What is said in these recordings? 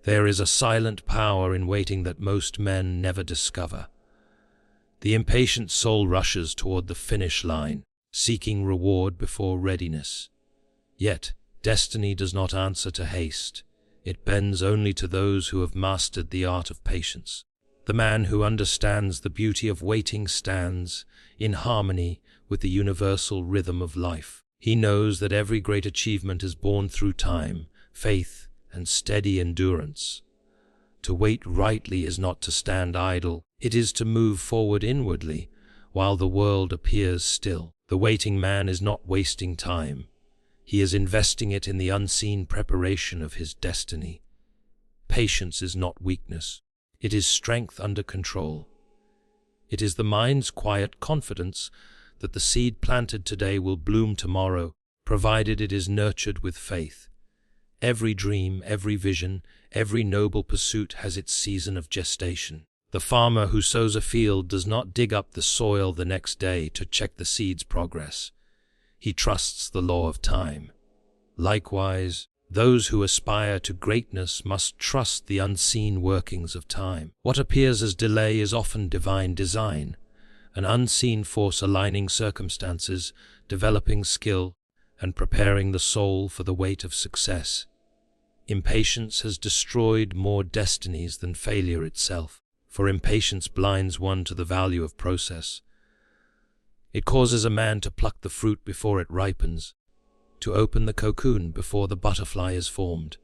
There is a silent power in waiting that most men never discover. The impatient soul rushes toward the finish line, seeking reward before readiness. Yet, destiny does not answer to haste. It bends only to those who have mastered the art of patience. The man who understands the beauty of waiting stands in harmony with the universal rhythm of life. He knows that every great achievement is born through time, faith, and steady endurance. To wait rightly is not to stand idle. It is to move forward inwardly, while the world appears still. The waiting man is not wasting time. He is investing it in the unseen preparation of his destiny. Patience is not weakness. It is strength under control. It is the mind's quiet confidence that the seed planted today will bloom tomorrow, provided it is nurtured with faith. Every dream, every vision, every noble pursuit has its season of gestation. The farmer who sows a field does not dig up the soil the next day to check the seed's progress. He trusts the law of time. Likewise, those who aspire to greatness must trust the unseen workings of time. What appears as delay is often divine design, an unseen force aligning circumstances, developing skill, and preparing the soul for the weight of success. Impatience has destroyed more destinies than failure itself, for impatience blinds one to the value of process. It causes a man to pluck the fruit before it ripens, to open the cocoon before the butterfly is formed.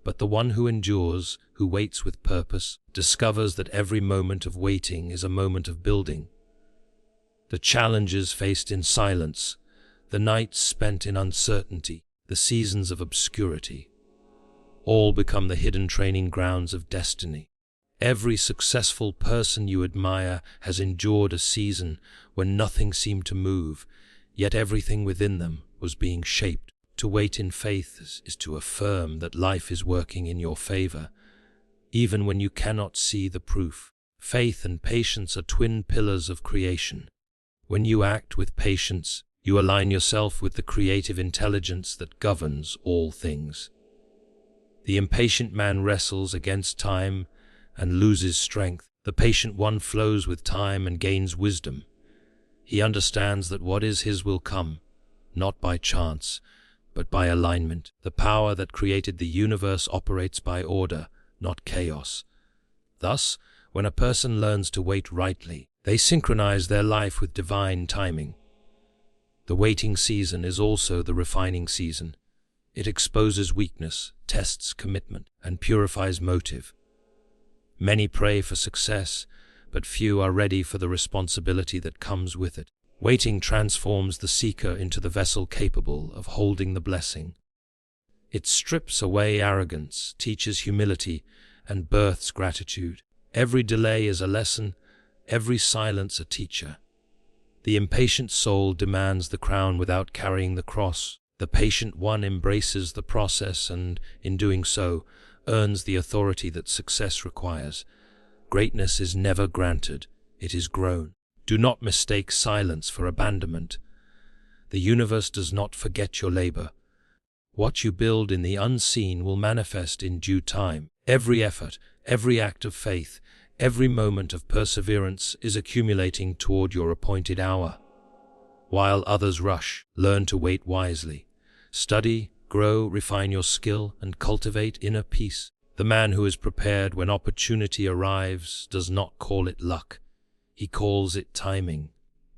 But the one who endures, who waits with purpose, discovers that every moment of waiting is a moment of building. The challenges faced in silence, the nights spent in uncertainty, the seasons of obscurity, all become the hidden training grounds of destiny. Every successful person you admire has endured a season when nothing seemed to move, yet everything within them was being shaped. To wait in faith is to affirm that life is working in your favor, even when you cannot see the proof. Faith and patience are twin pillars of creation. When you act with patience, you align yourself with the creative intelligence that governs all things. The impatient man wrestles against time and loses strength. The patient one flows with time and gains wisdom. He understands that what is his will come, not by chance, but by alignment. The power that created the universe operates by order, not chaos. Thus, when a person learns to wait rightly, they synchronize their life with divine timing. The waiting season is also the refining season. It exposes weakness, tests commitment, and purifies motive. Many pray for success, but few are ready for the responsibility that comes with it. Waiting transforms the seeker into the vessel capable of holding the blessing. It strips away arrogance, teaches humility, and births gratitude. Every delay is a lesson, every silence a teacher. The impatient soul demands the crown without carrying the cross. The patient one embraces the process and, in doing so, earns the authority that success requires. Greatness is never granted, it is grown. Do not mistake silence for abandonment. The universe does not forget your labor. What you build in the unseen will manifest in due time. Every effort, every act of faith, every moment of perseverance is accumulating toward your appointed hour. While others rush, learn to wait wisely. Study, grow, refine your skill, and cultivate inner peace. The man who is prepared when opportunity arrives does not call it luck. He calls it timing.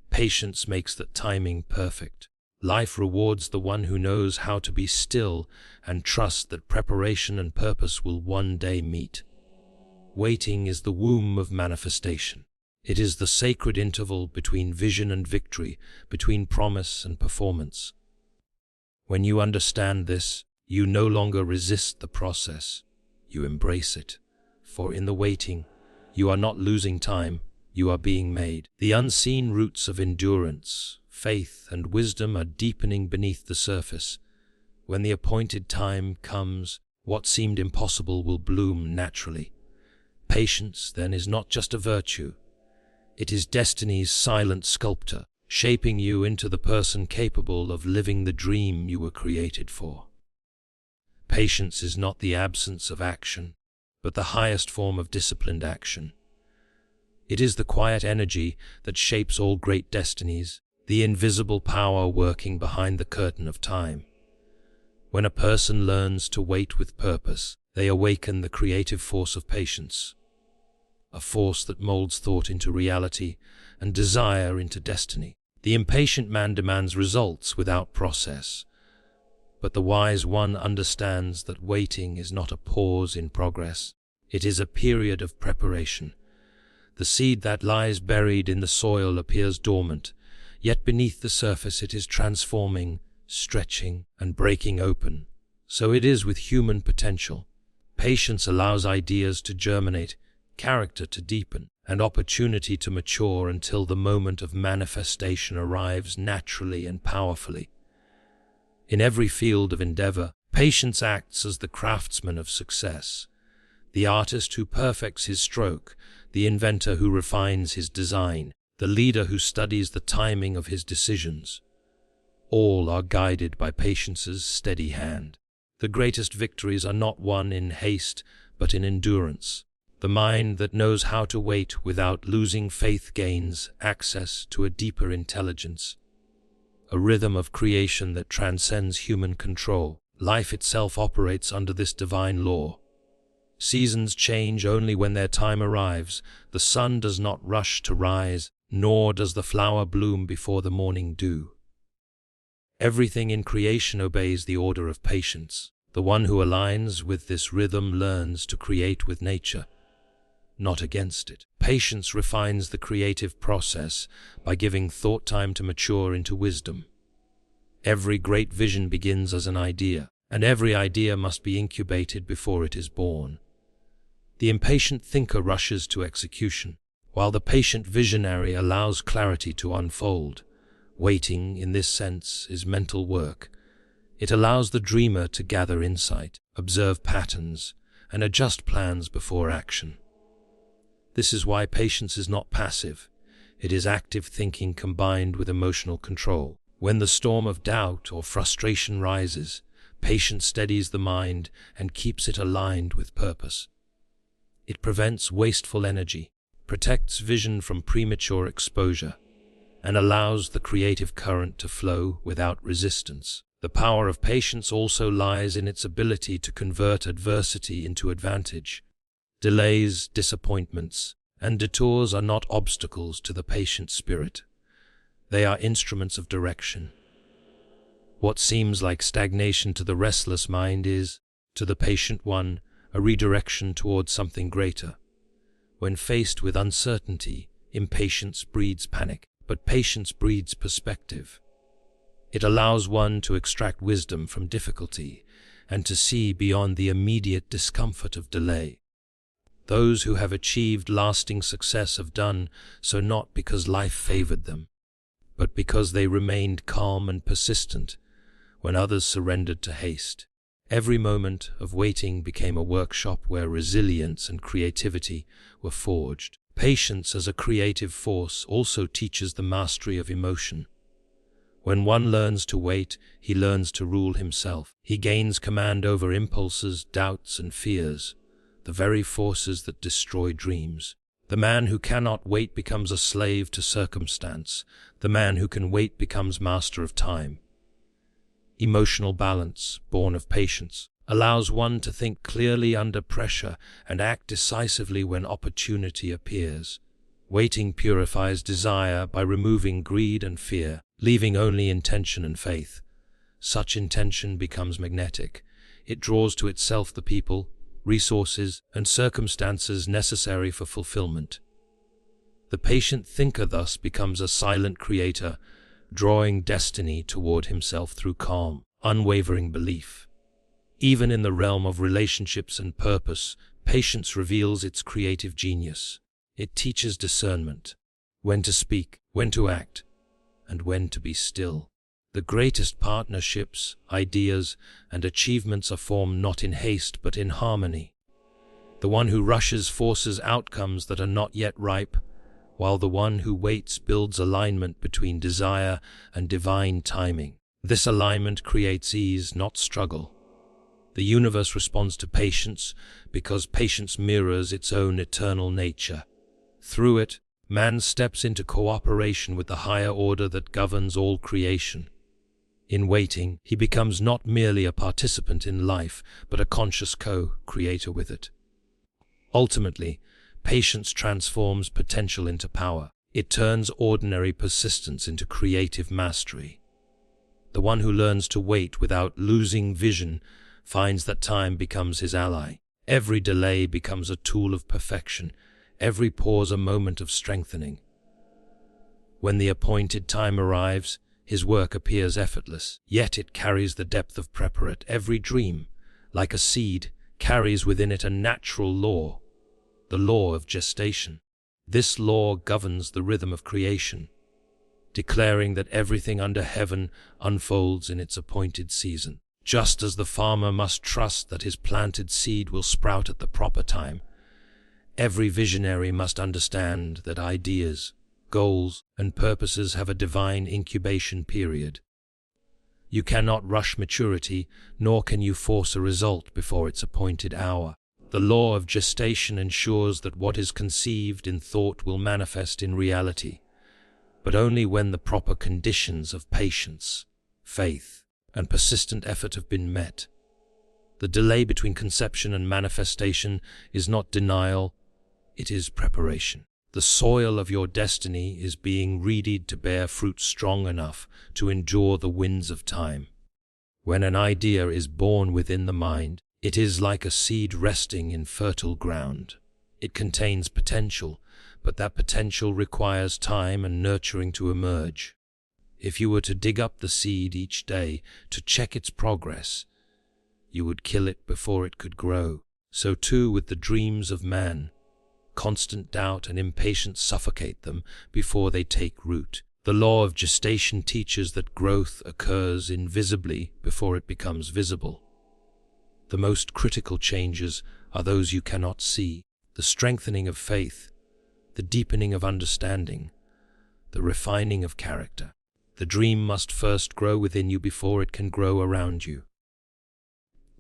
Patience makes that timing perfect. Life rewards the one who knows how to be still and trust that preparation and purpose will one day meet. Waiting is the womb of manifestation. It is the sacred interval between vision and victory, between promise and performance. When you understand this, you no longer resist the process, you embrace it. For in the waiting, you are not losing time, you are being made. The unseen roots of endurance, faith, and wisdom are deepening beneath the surface. When the appointed time comes, what seemed impossible will bloom naturally. Patience, then, is not just a virtue. It is destiny's silent sculptor, shaping you into the person capable of living the dream you were created for. Patience is not the absence of action. but the highest form of disciplined action. It is the quiet energy that shapes all great destinies, the invisible power working behind the curtain of time. When a person learns to wait with purpose, they awaken the creative force of patience, a force that molds thought into reality and desire into destiny. The impatient man demands results without process, but the wise one understands that waiting is not a pause in progress. It is a period of preparation. The seed that lies buried in the soil appears dormant, yet beneath the surface it is transforming, stretching, and breaking open. So it is with human potential. Patience allows ideas to germinate, character to deepen, and opportunity to mature until the moment of manifestation arrives naturally and powerfully. In every field of endeavor, patience acts as the craftsman of success, the artist who perfects his stroke, the inventor who refines his design, the leader who studies the timing of his decisions. All are guided by patience's steady hand. The greatest victories are not won in haste, but in endurance. The mind that knows how to wait without losing faith gains access to a deeper intelligence, a rhythm of creation that transcends human control. Life itself operates under this divine law. Seasons change only when their time arrives. The sun does not rush to rise, nor does the flower bloom before the morning dew. Everything in creation obeys the order of patience. The one who aligns with this rhythm learns to create with nature, not against it. Patience refines the creative process by giving thought time to mature into wisdom. Every great vision begins as an idea, and every idea must be incubated before it is born. The impatient thinker rushes to execution, while the patient visionary allows clarity to unfold. Waiting, in this sense, is mental work. It allows the dreamer to gather insight, observe patterns, and adjust plans before action. This is why patience is not passive. It is active thinking combined with emotional control. When the storm of doubt or frustration rises, patience steadies the mind and keeps it aligned with purpose. It prevents wasteful energy, protects vision from premature exposure, and allows the creative current to flow without resistance. The power of patience also lies in its ability to convert adversity into advantage. Delays, disappointments, and detours are not obstacles to the patient spirit. They are instruments of direction. What seems like stagnation to the restless mind is, to the patient one, a redirection towards something greater. When faced with uncertainty, impatience breeds panic, but patience breeds perspective. It allows one to extract wisdom from difficulty and to see beyond the immediate discomfort of delay. Those who have achieved lasting success have done so not because life favored them, but because they remained calm and persistent when others surrendered to haste. Every moment of waiting became a workshop where resilience and creativity were forged. Patience as a creative force also teaches the mastery of emotion. When one learns to wait, he learns to rule himself. He gains command over impulses, doubts, and fears, the very forces that destroy dreams. The man who cannot wait becomes a slave to circumstance. The man who can wait becomes master of time. Emotional balance, born of patience, allows one to think clearly under pressure and act decisively when opportunity appears. Waiting purifies desire by removing greed and fear, leaving only intention and faith. Such intention becomes magnetic. It draws to itself the people, resources, and circumstances necessary for fulfillment. The patient thinker thus becomes a silent creator, drawing destiny toward himself through calm, unwavering belief. Even in the realm of relationships and purpose, patience reveals its creative genius. It teaches discernment, when to speak, when to act, and when to be still. The greatest partnerships, ideas, and achievements are formed not in haste but in harmony. The one who rushes forces outcomes that are not yet ripe, while the one who waits builds alignment between desire and divine timing. This alignment creates ease, not struggle. The universe responds to patience because patience mirrors its own eternal nature. Through it, man steps into cooperation with the higher order that governs all creation. In waiting, he becomes not merely a participant in life, but a conscious co-creator with it. Ultimately, patience transforms potential into power. It turns ordinary persistence into creative mastery. The one who learns to wait without losing vision finds that time becomes his ally. Every delay becomes a tool of perfection, every pause a moment of strengthening. When the appointed time arrives, his work appears effortless, yet it carries the depth of preparate. Every dream, like a seed, carries within it a natural law, the law of gestation. This law governs the rhythm of creation, declaring that everything under heaven unfolds in its appointed season. Just as the farmer must trust that his planted seed will sprout at the proper time, every visionary must understand that ideas, goals, and purposes have a divine incubation period. You cannot rush maturity, nor can you force a result before its appointed hour. The law of gestation ensures that what is conceived in thought will manifest in reality, but only when the proper conditions of patience, faith, and persistent effort have been met. The delay between conception and manifestation is not denial, it is preparation. The soil of your destiny is being readied to bear fruit strong enough to endure the winds of time. When an idea is born within the mind, it is like a seed resting in fertile ground. It contains potential, but that potential requires time and nurturing to emerge. If you were to dig up the seed each day to check its progress, you would kill it before it could grow. So too with the dreams of man. Constant doubt and impatience suffocate them before they take root. The law of gestation teaches that growth occurs invisibly before it becomes visible. The most critical changes are those you cannot see. The strengthening of faith, the deepening of understanding, the refining of character. The dream must first grow within you before it can grow around you.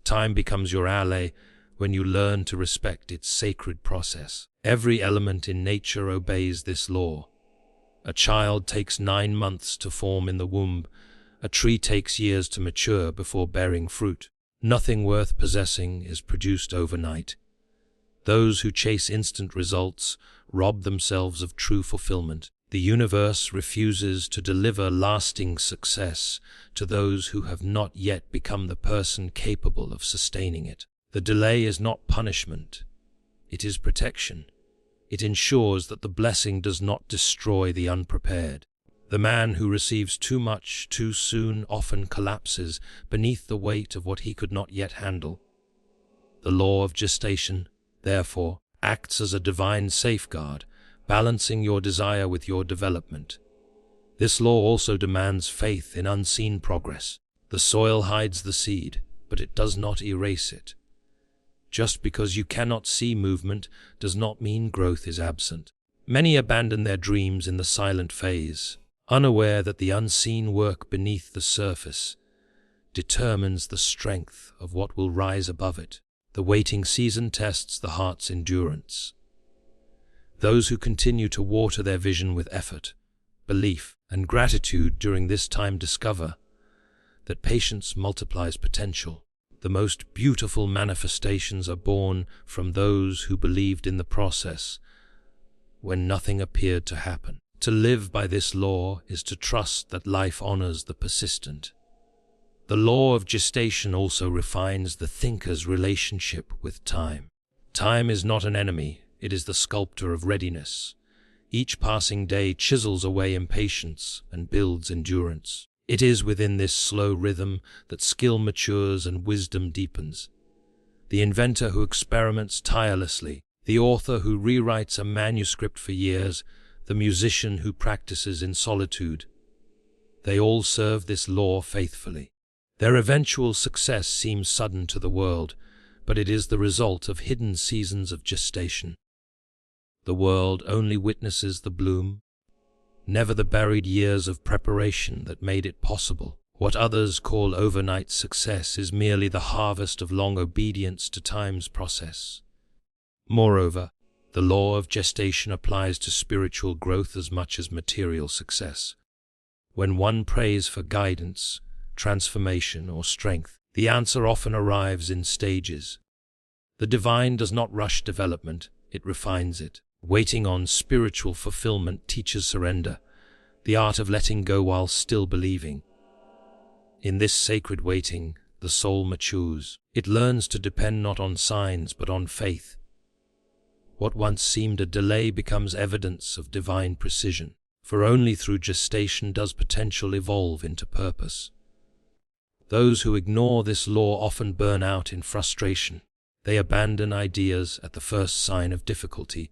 Time becomes your ally when you learn to respect its sacred process. Every element in nature obeys this law. A child takes 9 months to form in the womb. A tree takes years to mature before bearing fruit. Nothing worth possessing is produced overnight. Those who chase instant results rob themselves of true fulfillment. The universe refuses to deliver lasting success to those who have not yet become the person capable of sustaining it. The delay is not punishment, it is protection. It ensures that the blessing does not destroy the unprepared. The man who receives too much too soon often collapses beneath the weight of what he could not yet handle. The law of gestation, therefore, acts as a divine safeguard, balancing your desire with your development. This law also demands faith in unseen progress. The soil hides the seed, but it does not erase it. Just because you cannot see movement does not mean growth is absent. Many abandon their dreams in the silent phase, unaware that the unseen work beneath the surface determines the strength of what will rise above it. The waiting season tests the heart's endurance. Those who continue to water their vision with effort, belief, and gratitude during this time discover that patience multiplies potential. The most beautiful manifestations are born from those who believed in the process when nothing appeared to happen. To live by this law is to trust that life honors the persistent. The law of gestation also refines the thinker's relationship with time. Time is not an enemy. It is the sculptor of readiness. Each passing day chisels away impatience and builds endurance. It is within this slow rhythm that skill matures and wisdom deepens. The inventor who experiments tirelessly, the author who rewrites a manuscript for years, the musician who practices in solitude, they all serve this law faithfully. Their eventual success seems sudden to the world, but it is the result of hidden seasons of gestation. The world only witnesses the bloom, never the buried years of preparation that made it possible. What others call overnight success is merely the harvest of long obedience to time's process. Moreover, the law of gestation applies to spiritual growth as much as material success. When one prays for guidance, transformation, or strength, the answer often arrives in stages. The divine does not rush development, it refines it. Waiting on spiritual fulfillment teaches surrender, the art of letting go while still believing. In this sacred waiting, the soul matures. It learns to depend not on signs but on faith. What once seemed a delay becomes evidence of divine precision, for only through gestation does potential evolve into purpose. Those who ignore this law often burn out in frustration. They abandon ideas at the first sign of difficulty,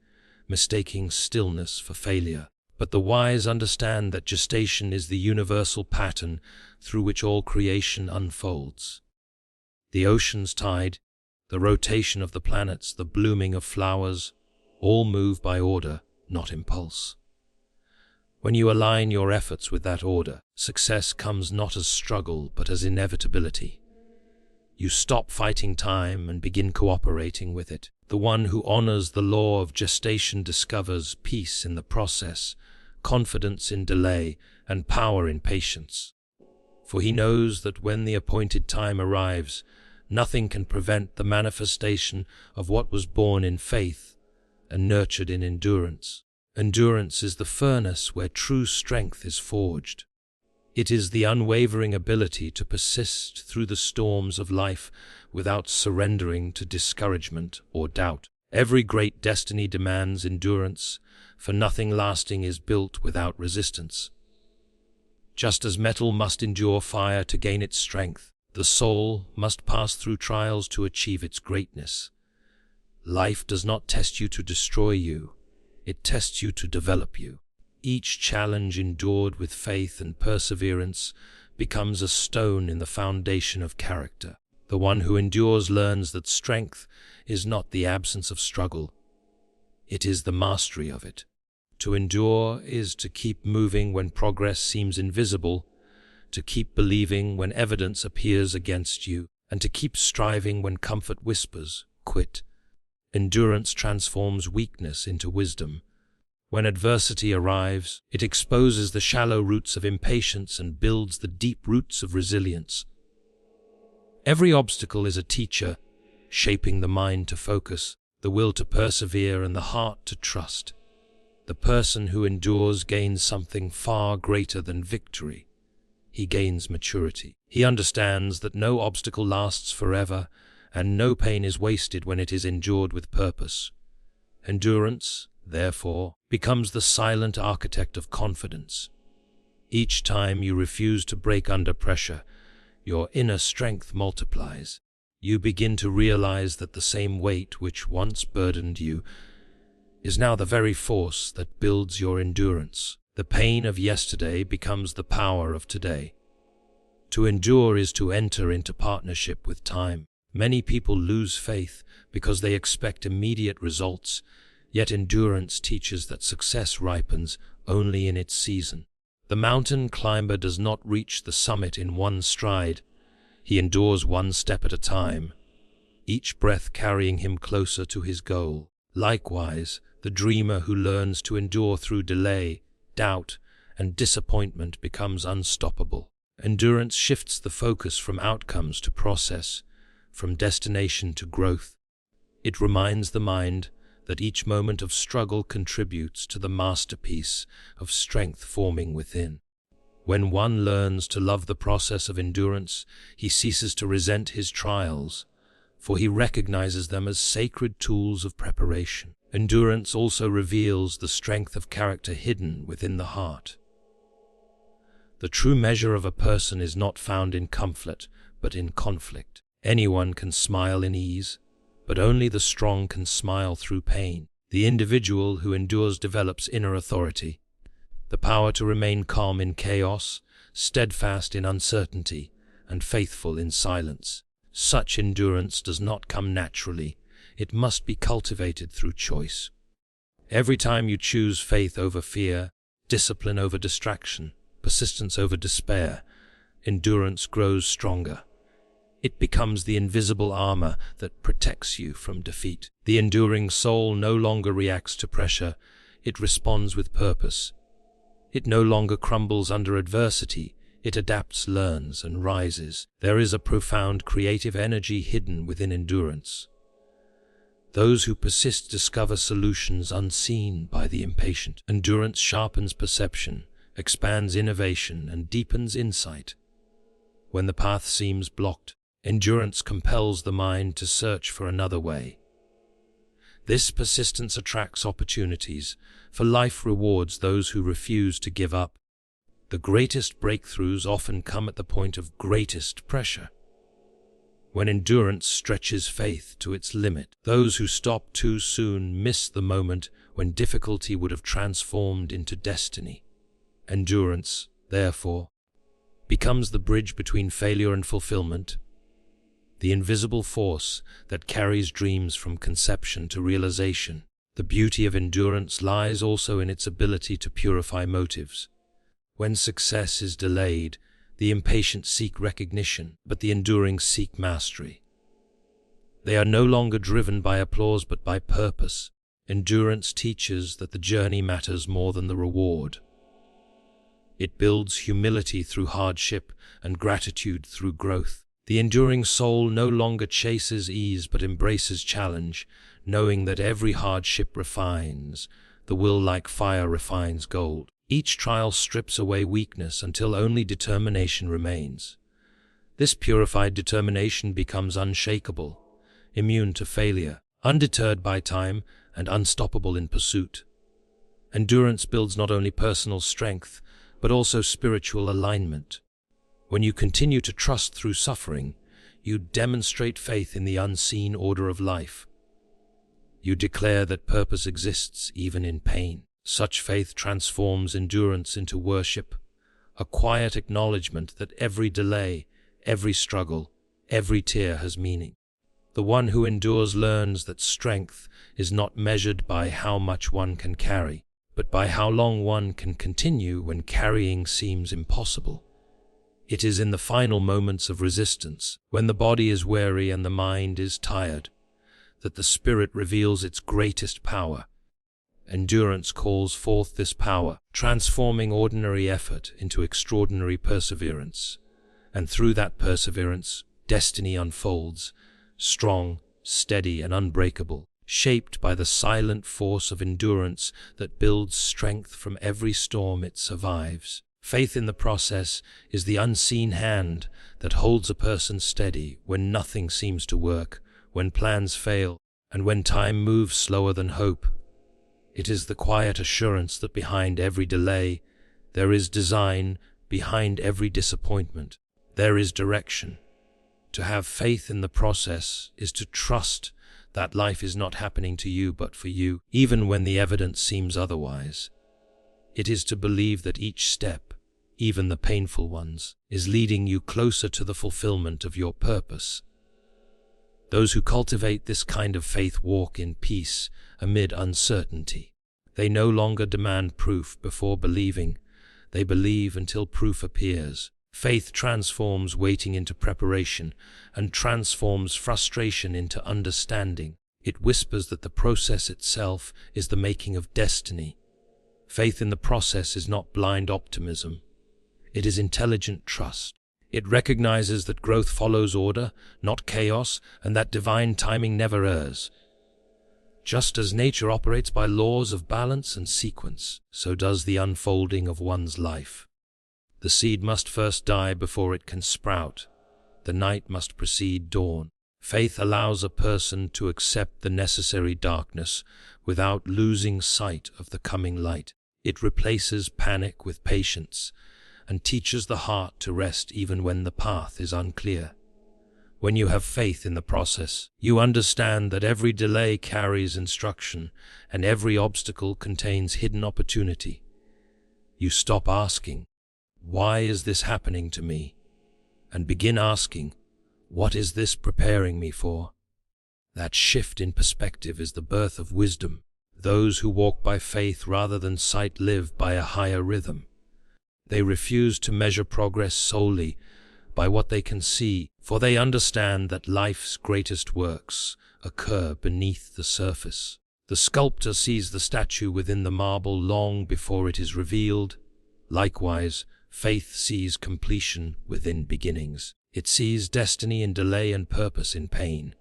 mistaking stillness for failure. But the wise understand that gestation is the universal pattern through which all creation unfolds. The ocean's tide, the rotation of the planets, the blooming of flowers, all move by order, not impulse. When you align your efforts with that order, success comes not as struggle but as inevitability. You stop fighting time and begin cooperating with it. The one who honors the law of gestation discovers peace in the process, confidence in delay, and power in patience. For he knows that when the appointed time arrives, nothing can prevent the manifestation of what was born in faith and nurtured in endurance. Endurance is the furnace where true strength is forged. It is the unwavering ability to persist through the storms of life without surrendering to discouragement or doubt. Every great destiny demands endurance, for nothing lasting is built without resistance. Just as metal must endure fire to gain its strength, the soul must pass through trials to achieve its greatness. Life does not test you to destroy you, it tests you to develop you. Each challenge endured with faith and perseverance becomes a stone in the foundation of character. The one who endures learns that strength is not the absence of struggle, it is the mastery of it. To endure is to keep moving when progress seems invisible, to keep believing when evidence appears against you, and to keep striving when comfort whispers, quit. Endurance transforms weakness into wisdom. When adversity arrives, it exposes the shallow roots of impatience and builds the deep roots of resilience. Every obstacle is a teacher, shaping the mind to focus, the will to persevere, and the heart to trust. The person who endures gains something far greater than victory. He gains maturity. He understands that no obstacle lasts forever, and no pain is wasted when it is endured with purpose. Endurance, therefore, becomes the silent architect of confidence. Each time you refuse to break under pressure, your inner strength multiplies. You begin to realize that the same weight which once burdened you is now the very force that builds your endurance. The pain of yesterday becomes the power of today. To endure is to enter into partnership with time. Many people lose faith because they expect immediate results, yet endurance teaches that success ripens only in its season. The mountain climber does not reach the summit in one stride. He endures one step at a time, each breath carrying him closer to his goal. Likewise, the dreamer who learns to endure through delay, doubt, and disappointment becomes unstoppable. Endurance shifts the focus from outcomes to process, from destination to growth. It reminds the mind that each moment of struggle contributes to the masterpiece of strength forming within. When one learns to love the process of endurance, he ceases to resent his trials, for he recognizes them as sacred tools of preparation. Endurance also reveals the strength of character hidden within the heart. The true measure of a person is not found in comfort, but in conflict. Anyone can smile in ease, but only the strong can smile through pain. The individual who endures develops inner authority, the power to remain calm in chaos, steadfast in uncertainty, and faithful in silence. Such endurance does not come naturally, it must be cultivated through choice. Every time you choose faith over fear, discipline over distraction, persistence over despair, endurance grows stronger. It becomes the invisible armor that protects you from defeat. The enduring soul no longer reacts to pressure, it responds with purpose. It no longer crumbles under adversity, it adapts, learns, and rises. There is a profound creative energy hidden within endurance. Those who persist discover solutions unseen by the impatient. Endurance sharpens perception, expands innovation, and deepens insight. When the path seems blocked, endurance compels the mind to search for another way. This persistence attracts opportunities, for life rewards those who refuse to give up. The greatest breakthroughs often come at the point of greatest pressure. When endurance stretches faith to its limit, those who stop too soon miss the moment when difficulty would have transformed into destiny. Endurance, therefore, becomes the bridge between failure and fulfillment, the invisible force that carries dreams from conception to realization. The beauty of endurance lies also in its ability to purify motives. When success is delayed, the impatient seek recognition, but the enduring seek mastery. They are no longer driven by applause but by purpose. Endurance teaches that the journey matters more than the reward. It builds humility through hardship and gratitude through growth. The enduring soul no longer chases ease but embraces challenge, knowing that every hardship refines, the will like fire refines gold. Each trial strips away weakness until only determination remains. This purified determination becomes unshakable, immune to failure, undeterred by time, and unstoppable in pursuit. Endurance builds not only personal strength, but also spiritual alignment. When you continue to trust through suffering, you demonstrate faith in the unseen order of life. You declare that purpose exists even in pain. Such faith transforms endurance into worship, a quiet acknowledgement that every delay, every struggle, every tear has meaning. The one who endures learns that strength is not measured by how much one can carry, but by how long one can continue when carrying seems impossible. It is in the final moments of resistance, when the body is weary and the mind is tired, that the spirit reveals its greatest power. Endurance calls forth this power, transforming ordinary effort into extraordinary perseverance. And through that perseverance, destiny unfolds, strong, steady, and unbreakable, shaped by the silent force of endurance that builds strength from every storm it survives. Faith in the process is the unseen hand that holds a person steady when nothing seems to work, when plans fail, and when time moves slower than hope. It is the quiet assurance that behind every delay, there is design, behind every disappointment, there is direction. To have faith in the process is to trust that life is not happening to you but for you, even when the evidence seems otherwise. It is to believe that each step, even the painful ones, is leading you closer to the fulfillment of your purpose. Those who cultivate this kind of faith walk in peace amid uncertainty. They no longer demand proof before believing. They believe until proof appears. Faith transforms waiting into preparation and transforms frustration into understanding. It whispers that the process itself is the making of destiny. Faith in the process is not blind optimism. It is intelligent trust. It recognizes that growth follows order, not chaos, and that divine timing never errs. Just as nature operates by laws of balance and sequence, so does the unfolding of one's life. The seed must first die before it can sprout. The night must precede dawn. Faith allows a person to accept the necessary darkness without losing sight of the coming light. It replaces panic with patience and teaches the heart to rest even when the path is unclear. When you have faith in the process, you understand that every delay carries instruction and every obstacle contains hidden opportunity. You stop asking, "Why is this happening to me?" and begin asking, "What is this preparing me for?" That shift in perspective is the birth of wisdom. Those who walk by faith rather than sight live by a higher rhythm. They refuse to measure progress solely by what they can see, for they understand that life's greatest works occur beneath the surface. The sculptor sees the statue within the marble long before it is revealed. Likewise, faith sees completion within beginnings. It sees destiny in delay and purpose in pain.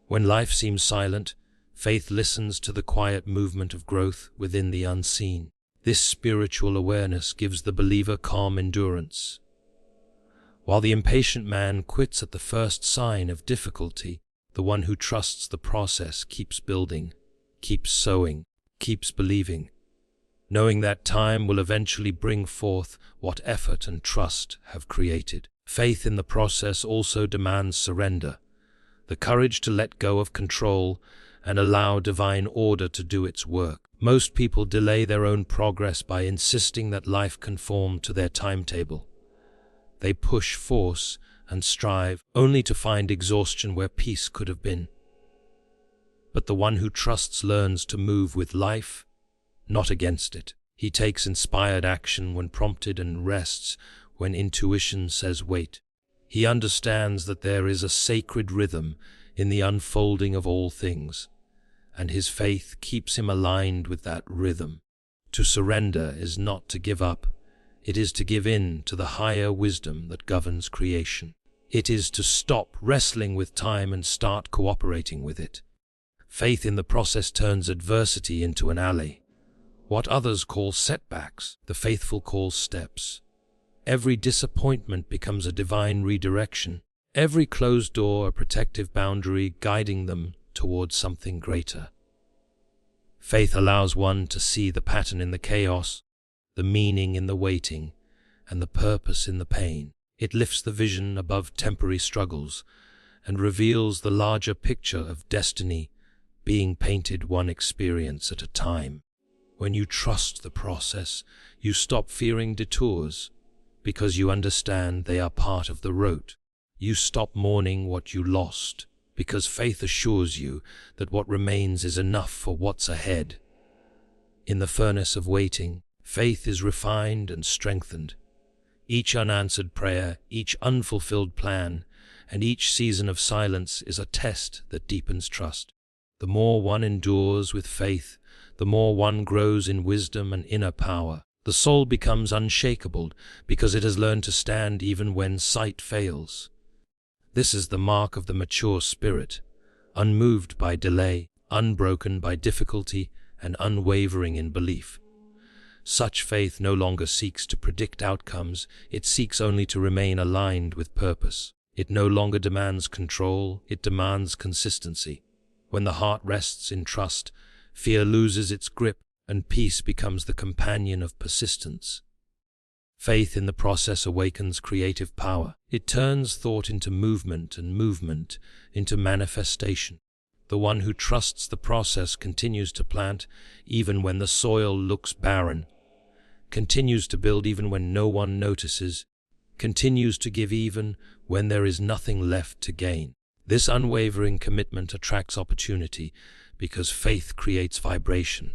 When life seems silent, faith listens to the quiet movement of growth within the unseen. This spiritual awareness gives the believer calm endurance. While the impatient man quits at the first sign of difficulty, the one who trusts the process keeps building, keeps sowing, keeps believing, knowing that time will eventually bring forth what effort and trust have created. Faith in the process also demands surrender, the courage to let go of control and allow divine order to do its work. Most people delay their own progress by insisting that life conform to their timetable. They push, force, and strive, only to find exhaustion where peace could have been. But the one who trusts learns to move with life, not against it. He takes inspired action when prompted and rests when intuition says wait. He understands that there is a sacred rhythm in the unfolding of all things, and his faith keeps him aligned with that rhythm. To surrender is not to give up. It is to give in to the higher wisdom that governs creation. It is to stop wrestling with time and start cooperating with it. Faith in the process turns adversity into an ally. What others call setbacks, the faithful call steps. Every disappointment becomes a divine redirection. Every closed door a protective boundary guiding them towards something greater. Faith allows one to see the pattern in the chaos, the meaning in the waiting, and the purpose in the pain. It lifts the vision above temporary struggles and reveals the larger picture of destiny being painted one experience at a time. When you trust the process, you stop fearing detours because you understand they are part of the road. You stop mourning what you lost because faith assures you that what remains is enough for what's ahead. In the furnace of waiting, faith is refined and strengthened. Each unanswered prayer, each unfulfilled plan, and each season of silence is a test that deepens trust. The more one endures with faith, the more one grows in wisdom and inner power. The soul becomes unshakable because it has learned to stand even when sight fails. This is the mark of the mature spirit, unmoved by delay, unbroken by difficulty, and unwavering in belief. Such faith no longer seeks to predict outcomes, it seeks only to remain aligned with purpose. It no longer demands control, it demands consistency. When the heart rests in trust, fear loses its grip, and peace becomes the companion of persistence. Faith in the process awakens creative power. It turns thought into movement and movement into manifestation. The one who trusts the process continues to plant even when the soil looks barren, continues to build even when no one notices, continues to give even when there is nothing left to gain. This unwavering commitment attracts opportunity because faith creates vibration,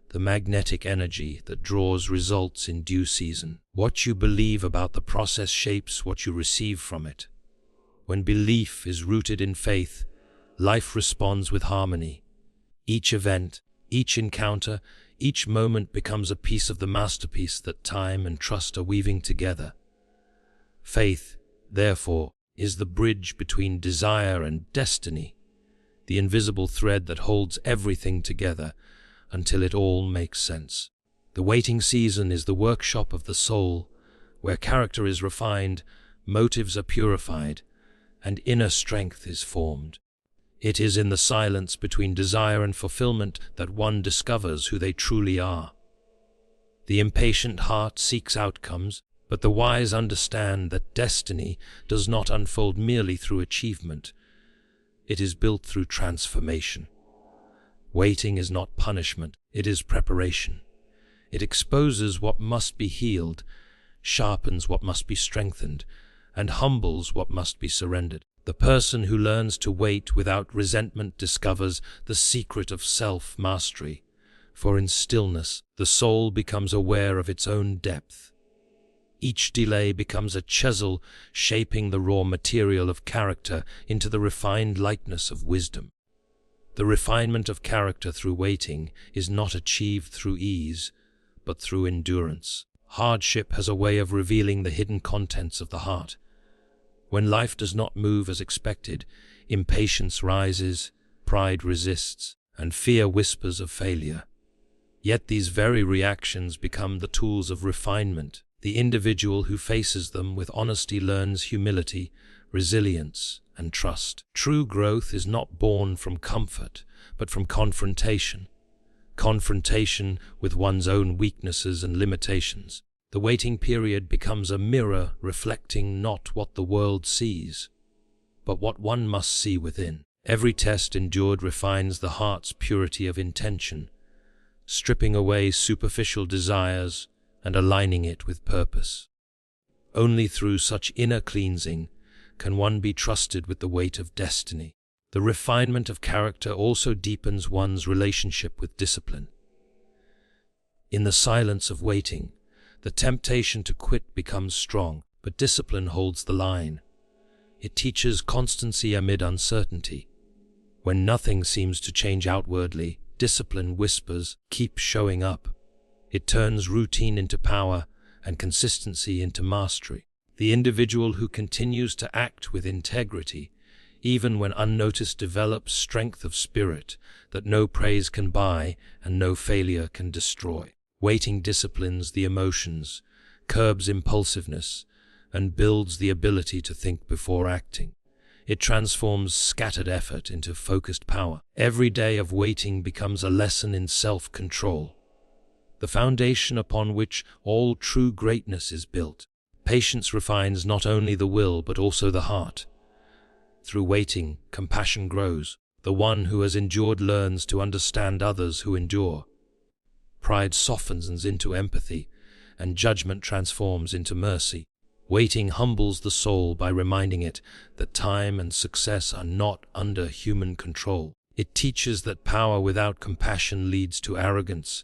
the magnetic energy that draws results in due season. What you believe about the process shapes what you receive from it. When belief is rooted in faith, life responds with harmony. Each event, each encounter, each moment becomes a piece of the masterpiece that time and trust are weaving together. Faith, therefore, is the bridge between desire and destiny, the invisible thread that holds everything together until it all makes sense. The waiting season is the workshop of the soul, where character is refined, motives are purified, and inner strength is formed. It is in the silence between desire and fulfillment that one discovers who they truly are. The impatient heart seeks outcomes, but the wise understand that destiny does not unfold merely through achievement. It is built through transformation. Waiting is not punishment, it is preparation. It exposes what must be healed, sharpens what must be strengthened, and humbles what must be surrendered. The person who learns to wait without resentment discovers the secret of self-mastery, for in stillness the soul becomes aware of its own depth. Each delay becomes a chisel, shaping the raw material of character into the refined likeness of wisdom. The refinement of character through waiting is not achieved through ease, but through endurance. Hardship has a way of revealing the hidden contents of the heart. When life does not move as expected, impatience rises, pride resists, and fear whispers of failure. Yet these very reactions become the tools of refinement. The individual who faces them with honesty learns humility, resilience, and trust. True growth is not born from comfort, but from confrontation. Confrontation with one's own weaknesses and limitations. The waiting period becomes a mirror reflecting not what the world sees, but what one must see within. Every test endured refines the heart's purity of intention, stripping away superficial desires and aligning it with purpose. Only through such inner cleansing can one be trusted with the weight of destiny. The refinement of character also deepens one's relationship with discipline. In the silence of waiting, the temptation to quit becomes strong, but discipline holds the line. It teaches constancy amid uncertainty. When nothing seems to change outwardly, discipline whispers, "Keep showing up." It turns routine into power and consistency into mastery. The individual who continues to act with integrity, even when unnoticed, develops strength of spirit that no praise can buy and no failure can destroy. Waiting disciplines the emotions, curbs impulsiveness, and builds the ability to think before acting. It transforms scattered effort into focused power. Every day of waiting becomes a lesson in self-control, the foundation upon which all true greatness is built. Patience refines not only the will but also the heart. Through waiting, compassion grows. The one who has endured learns to understand others who endure. Pride softens into empathy, and judgment transforms into mercy. Waiting humbles the soul by reminding it that time and success are not under human control. It teaches that power without compassion leads to arrogance,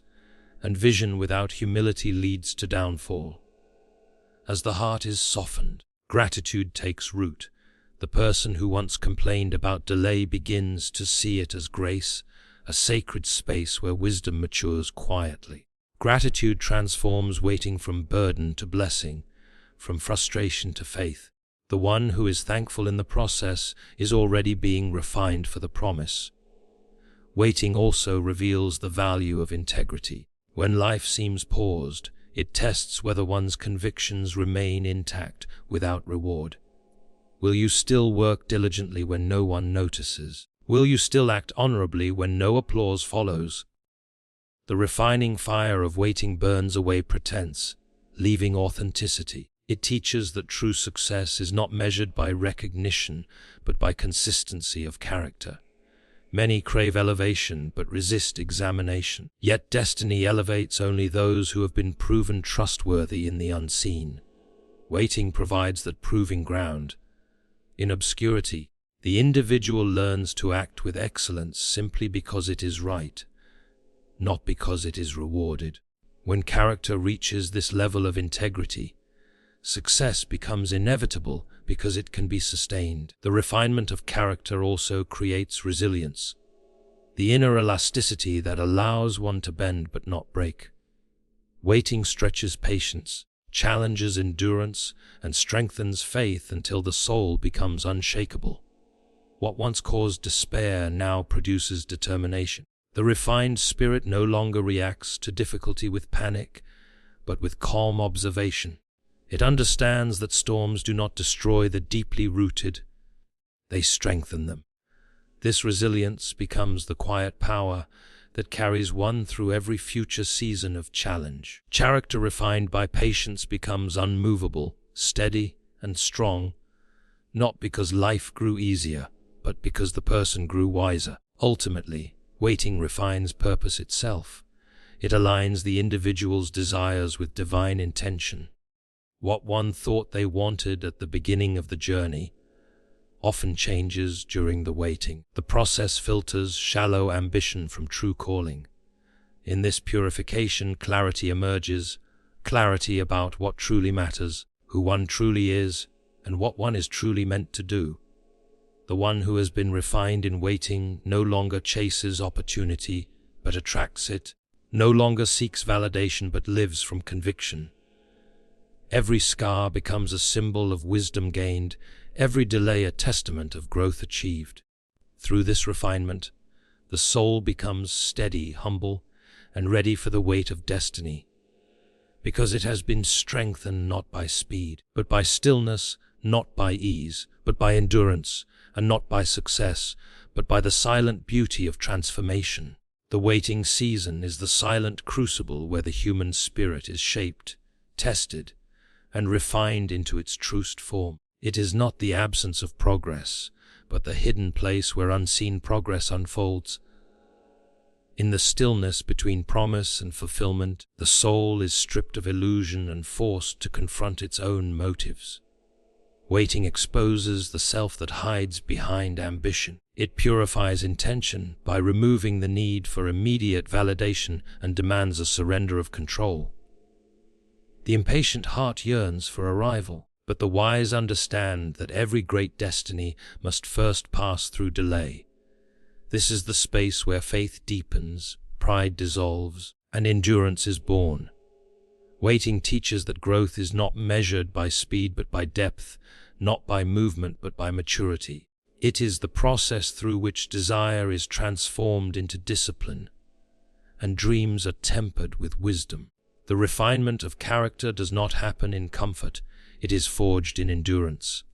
and vision without humility leads to downfall. As the heart is softened, gratitude takes root. The person who once complained about delay begins to see it as grace, a sacred space where wisdom matures quietly. Gratitude transforms waiting from burden to blessing, from frustration to faith. The one who is thankful in the process is already being refined for the promise. Waiting also reveals the value of integrity. When life seems paused, it tests whether one's convictions remain intact without reward. Will you still work diligently when no one notices? Will you still act honorably when no applause follows? The refining fire of waiting burns away pretense, leaving authenticity. It teaches that true success is not measured by recognition, but by consistency of character. Many crave elevation, but resist examination. Yet destiny elevates only those who have been proven trustworthy in the unseen. Waiting provides that proving ground. In obscurity, the individual learns to act with excellence simply because it is right, not because it is rewarded. When character reaches this level of integrity, success becomes inevitable because it can be sustained. The refinement of character also creates resilience, the inner elasticity that allows one to bend but not break. Waiting stretches patience, challenges endurance, and strengthens faith until the soul becomes unshakable. What once caused despair now produces determination. The refined spirit no longer reacts to difficulty with panic, but with calm observation. It understands that storms do not destroy the deeply rooted, they strengthen them. This resilience becomes the quiet power that carries one through every future season of challenge. Character refined by patience becomes unmovable, steady, and strong, not because life grew easier, but because the person grew wiser. Ultimately, waiting refines purpose itself. It aligns the individual's desires with divine intention. What one thought they wanted at the beginning of the journey often changes during the waiting. The process filters shallow ambition from true calling. In this purification, clarity emerges, clarity about what truly matters, who one truly is, and what one is truly meant to do. The one who has been refined in waiting no longer chases opportunity, but attracts it, no longer seeks validation, but lives from conviction. Every scar becomes a symbol of wisdom gained, every delay a testament of growth achieved. Through this refinement, the soul becomes steady, humble, and ready for the weight of destiny, because it has been strengthened not by speed, but by stillness, not by ease, but by endurance, and not by success, but by the silent beauty of transformation. The waiting season is the silent crucible where the human spirit is shaped, tested, and refined into its truest form. It is not the absence of progress, but the hidden place where unseen progress unfolds. In the stillness between promise and fulfillment, the soul is stripped of illusion and forced to confront its own motives. Waiting exposes the self that hides behind ambition. It purifies intention by removing the need for immediate validation and demands a surrender of control. The impatient heart yearns for arrival, but the wise understand that every great destiny must first pass through delay. This is the space where faith deepens, pride dissolves, and endurance is born. Waiting teaches that growth is not measured by speed but by depth, not by movement but by maturity. It is the process through which desire is transformed into discipline, and dreams are tempered with wisdom. The refinement of character does not happen in comfort, it is forged in endurance.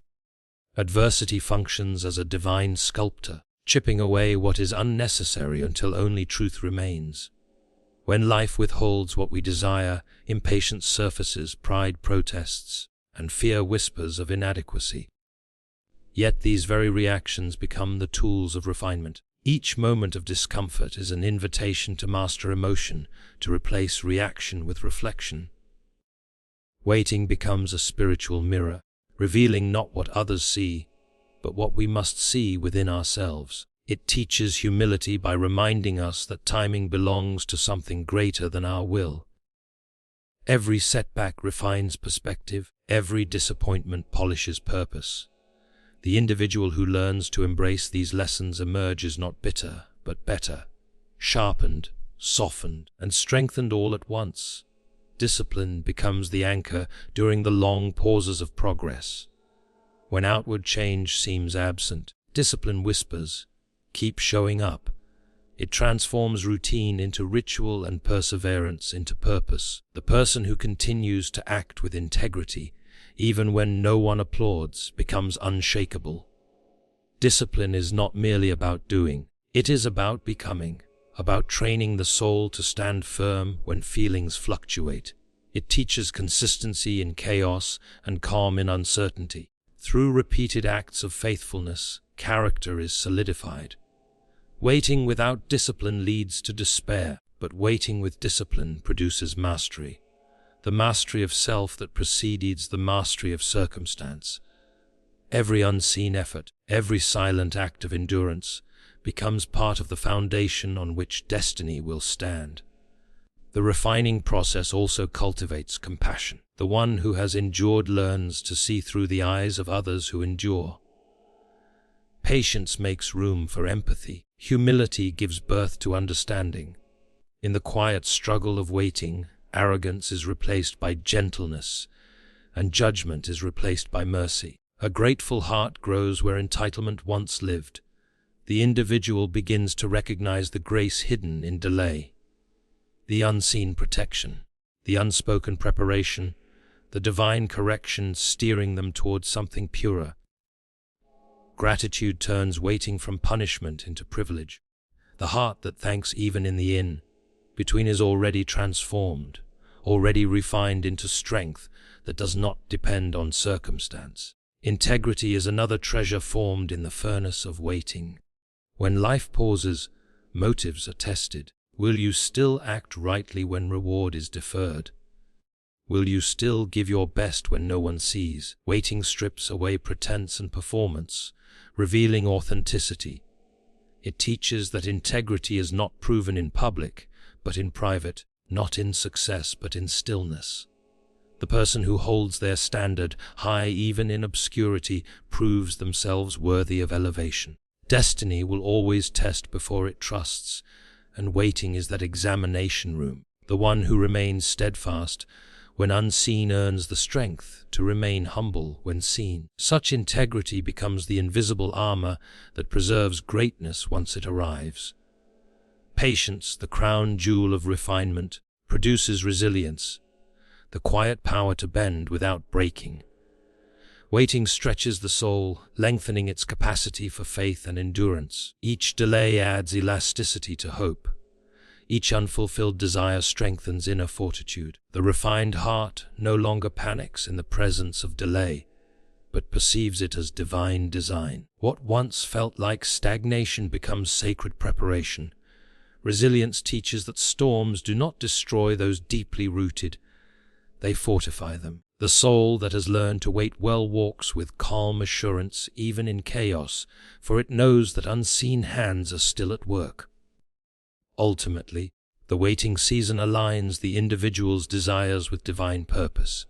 Adversity functions as a divine sculptor, chipping away what is unnecessary until only truth remains. When life withholds what we desire, impatience surfaces, pride protests, and fear whispers of inadequacy. Yet these very reactions become the tools of refinement. Each moment of discomfort is an invitation to master emotion, to replace reaction with reflection. Waiting becomes a spiritual mirror, revealing not what others see, but what we must see within ourselves. It teaches humility by reminding us that timing belongs to something greater than our will. Every setback refines perspective, every disappointment polishes purpose. The individual who learns to embrace these lessons emerges not bitter, but better, sharpened, softened, and strengthened all at once. Discipline becomes the anchor during the long pauses of progress. When outward change seems absent, discipline whispers, "Keep showing up." It transforms routine into ritual and perseverance into purpose. The person who continues to act with integrity, even when no one applauds, becomes unshakable. Discipline is not merely about doing, it is about becoming, about training the soul to stand firm when feelings fluctuate. It teaches consistency in chaos and calm in uncertainty. Through repeated acts of faithfulness, character is solidified. Waiting without discipline leads to despair, but waiting with discipline produces mastery. The mastery of self that precedes the mastery of circumstance. Every unseen effort, every silent act of endurance, becomes part of the foundation on which destiny will stand. The refining process also cultivates compassion. The one who has endured learns to see through the eyes of others who endure. Patience makes room for empathy. Humility gives birth to understanding. In the quiet struggle of waiting, arrogance is replaced by gentleness, and judgment is replaced by mercy. A grateful heart grows where entitlement once lived. The individual begins to recognize the grace hidden in delay, the unseen protection, the unspoken preparation, the divine correction steering them towards something purer. Gratitude turns waiting from punishment into privilege. The heart that thanks even in the in-between is already transformed, already refined into strength that does not depend on circumstance. Integrity is another treasure formed in the furnace of waiting. When life pauses, motives are tested. Will you still act rightly when reward is deferred? Will you still give your best when no one sees? Waiting strips away pretense and performance, revealing authenticity. It teaches that integrity is not proven in public, but in private, not in success, but in stillness. The person who holds their standard high even in obscurity proves themselves worthy of elevation. Destiny will always test before it trusts, and waiting is that examination room. The one who remains steadfast when unseen earns the strength to remain humble when seen. Such integrity becomes the invisible armor that preserves greatness once it arrives. Patience, the crown jewel of refinement, produces resilience, the quiet power to bend without breaking. Waiting stretches the soul, lengthening its capacity for faith and endurance. Each delay adds elasticity to hope. Each unfulfilled desire strengthens inner fortitude. The refined heart no longer panics in the presence of delay, but perceives it as divine design. What once felt like stagnation becomes sacred preparation. Resilience teaches that storms do not destroy those deeply rooted, they fortify them. The soul that has learned to wait well walks with calm assurance even in chaos, for it knows that unseen hands are still at work. Ultimately, the waiting season aligns the individual's desires with divine purpose.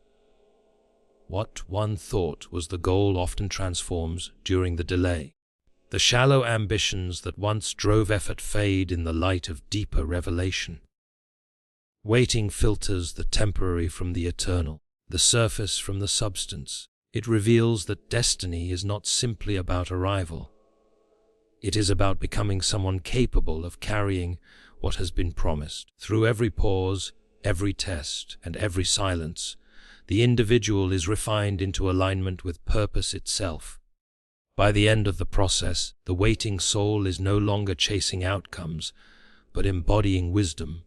What one thought was the goal often transforms during the delay. The shallow ambitions that once drove effort fade in the light of deeper revelation. Waiting filters the temporary from the eternal, the surface from the substance. It reveals that destiny is not simply about arrival. It is about becoming someone capable of carrying what has been promised. Through every pause, every test, and every silence, the individual is refined into alignment with purpose itself. By the end of the process, the waiting soul is no longer chasing outcomes, but embodying wisdom,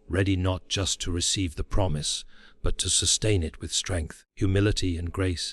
ready not just to receive the promise, but to sustain it with strength, humility, and grace.